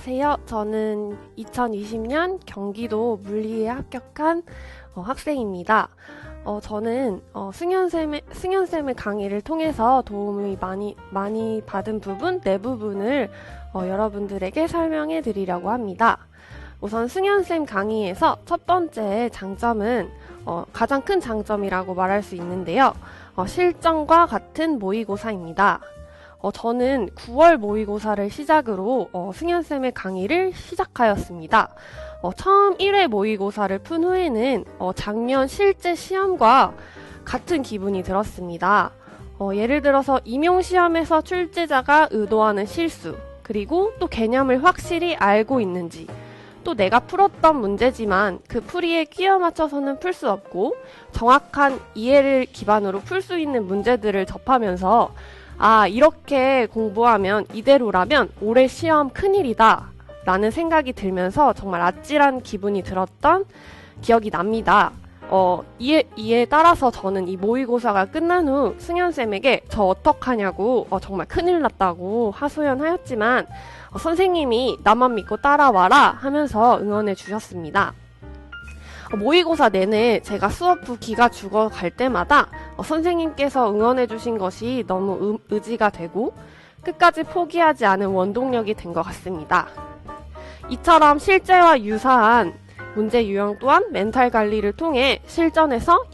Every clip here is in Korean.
안녕하세요. 저는 2020년 경기도 물리에 합격한 학생입니다. 저는 승연쌤의 강의를 통해서 도움이 많이 받은 부분, 네 부분을 여러분들에게 설명해 드리려고 합니다. 우선 승연쌤 강의에서 첫 번째 장점은 가장 큰 장점이라고 말할 수 있는데요. 실전과 같은 모의고사입니다. 저는 9월 모의고사를 시작으로 승연쌤의 강의를 시작하였습니다. 처음 1회 모의고사를 푼 후에는 작년 실제 시험과 같은 기분이 들었습니다. 예를 들어서 임용시험에서 출제자가 의도하는 실수, 그리고 또 개념을 확실히 알고 있는지, 또 내가 풀었던 문제지만 그 풀이에 끼워 맞춰서는 풀 수 없고 정확한 이해를 기반으로 풀 수 있는 문제들을 접하면서 이렇게 공부하면 이대로라면 올해 시험 큰일이다 라는 생각이 들면서 정말 아찔한 기분이 들었던 기억이 납니다. 이에 따라서 저는 이 모의고사가 끝난 후 승연쌤에게 저 어떡하냐고 정말 큰일 났다고 하소연하였지만 선생님이 나만 믿고 따라와라 하면서 응원해 주셨습니다. 모의고사 내내 제가 수업 후 기가 죽어갈 때마다 선생님께서 응원해 주신 것이 너무 의지가 되고 끝까지 포기하지 않은 원동력이 된 것 같습니다. 이처럼 실제와 유사한 문제 유형 또한 멘탈 관리를 통해 실전에서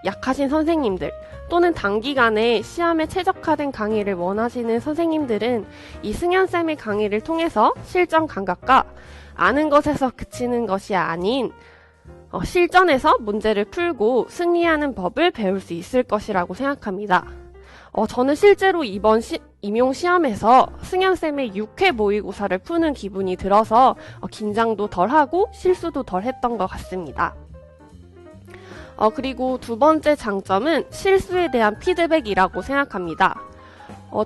약하신 선생님들 또는 단기간에 시험에 최적화된 강의를 원하시는 선생님들은 이 승연쌤의 강의를 통해서 실전 감각과 아는 것에서 그치는 것이 아닌 실전에서 문제를 풀고 승리하는 법을 배울 수 있을 것이라고 생각합니다. 저는 실제로 이번 임용시험에서 승연쌤의 6회 모의고사를 푸는 기분이 들어서 긴장도 덜하고 실수도 덜 했던 것 같습니다. 그리고 두 번째 장점은 실수에 대한 피드백이라고 생각합니다.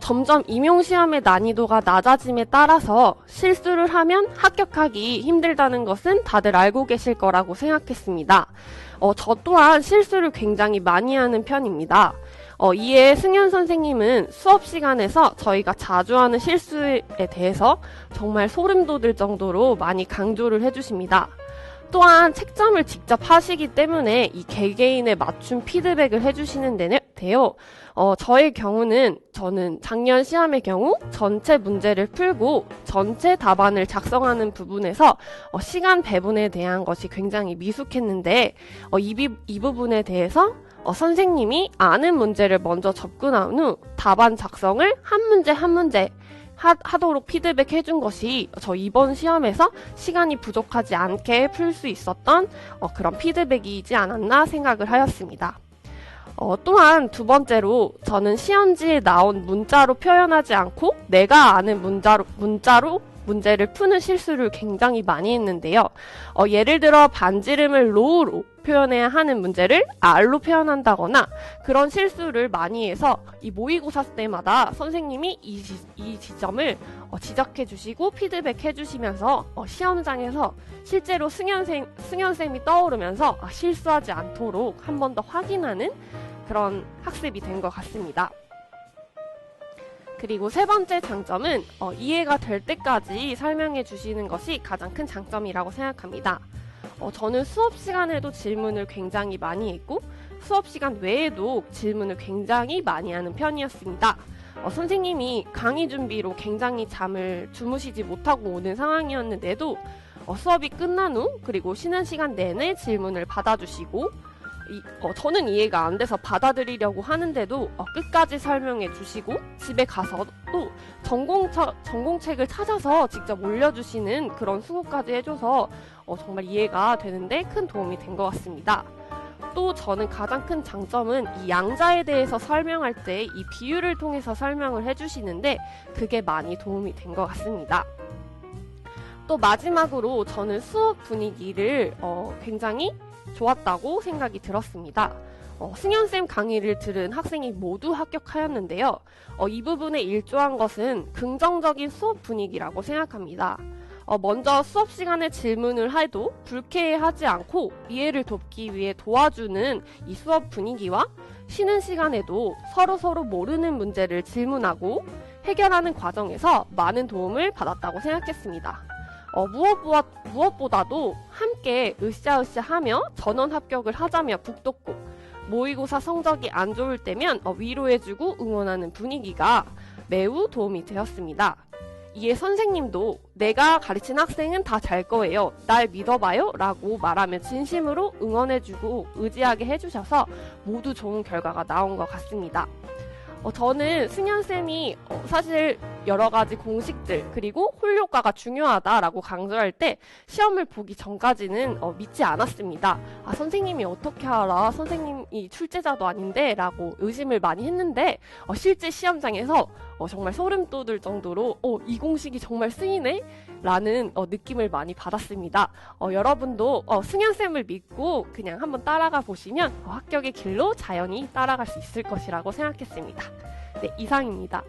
점점 임용시험의 난이도가 낮아짐에 따라서 실수를 하면 합격하기 힘들다는 것은 다들 알고 계실 거라고 생각했습니다. 저 또한 실수를 굉장히 많이 하는 편입니다. 이에 승연 선생님은 수업 시간에서 저희가 자주 하는 실수에 대해서 정말 소름 돋을 정도로 많이 강조를 해주십니다. 또한 책점을 직접 하시기 때문에 이 개개인의 맞춤 피드백을 해주시는데요. 저의 경우는 저는 작년 시험의 경우 전체 문제를 풀고 전체 답안을 작성하는 부분에서 시간 배분에 대한 것이 굉장히 미숙했는데 이 부분에 대해서 선생님이 아는 문제를 먼저 접근한 후 답안 작성을 한 문제 한 문제 하도록 피드백 해준 것이 저 이번 시험에서 시간이 부족하지 않게 풀 수 있었던 그런 피드백이지 않았나 생각을 하였습니다. 또한 두 번째로 저는 시험지에 나온 문자로 표현하지 않고 내가 아는 문자로 문제를 푸는 실수를 굉장히 많이 했는데요. 예를 들어 반지름을 로우로 표현해야 하는 문제를 R로 표현한다거나 그런 실수를 많이 해서 이 모의고사 때마다 선생님이 이 지점을 지적해 주시고 피드백해 주시면서 시험장에서 실제로 승연쌤이 떠오르면서 실수하지 않도록 한 번 더 확인하는 그런 학습이 된 것 같습니다. 그리고 세 번째 장점은 이해가 될 때까지 설명해 주시는 것이 가장 큰 장점이라고 생각합니다. 저는 수업 시간에도 질문을 굉장히 많이 했고 수업 시간 외에도 질문을 굉장히 많이 하는 편이었습니다. 선생님이 강의 준비로 굉장히 잠을 주무시지 못하고 오는 상황이었는데도 수업이 끝난 후 그리고 쉬는 시간 내내 질문을 받아주시고 저는 이해가 안 돼서 받아들이려고 하는데도 끝까지 설명해 주시고 집에 가서 또 전공책을 찾아서 직접 올려주시는 그런 수고까지 해줘서 정말 이해가 되는데 큰 도움이 된 것 같습니다. 또 저는 가장 큰 장점은 이 양자에 대해서 설명할 때 이 비유를 통해서 설명을 해주시는데 그게 많이 도움이 된 것 같습니다. 또 마지막으로 저는 수업 분위기를 굉장히 좋았다고 생각이 들었습니다. 승연쌤 강의를 들은 학생이 모두 합격하였는데요. 이 부분에 일조한 것은 긍정적인 수업 분위기라고 생각합니다. 먼저 수업 시간에 질문을 해도 불쾌해하지 않고 이해를 돕기 위해 도와주는 이 수업 분위기와 쉬는 시간에도 서로 모르는 문제를 질문하고 해결하는 과정에서 많은 도움을 받았다고 생각했습니다. 무엇보다도 함께 으쌰으쌰하며 전원 합격을 하자며 북돋고 모의고사 성적이 안 좋을 때면 위로해주고 응원하는 분위기가 매우 도움이 되었습니다. 이에 선생님도 내가 가르친 학생은 다 잘 거예요. 날 믿어봐요. 라고 말하며 진심으로 응원해주고 의지하게 해주셔서 모두 좋은 결과가 나온 것 같습니다. 저는 승현쌤이 사실 여러 가지 공식들 그리고 홀효과가 중요하다라고 강조할 때 시험을 보기 전까지는 믿지 않았습니다. 선생님이 어떻게 알아? 선생님이 출제자도 아닌데? 라고 의심을 많이 했는데 실제 시험장에서 정말 소름 돋을 정도로 이 공식이 정말 쓰이네? 라는 느낌을 많이 받았습니다. 여러분도 승현쌤을 믿고 그냥 한번 따라가 보시면 합격의 길로 자연히 따라갈 수 있을 것이라고 생각했습니다. 네, 이상입니다.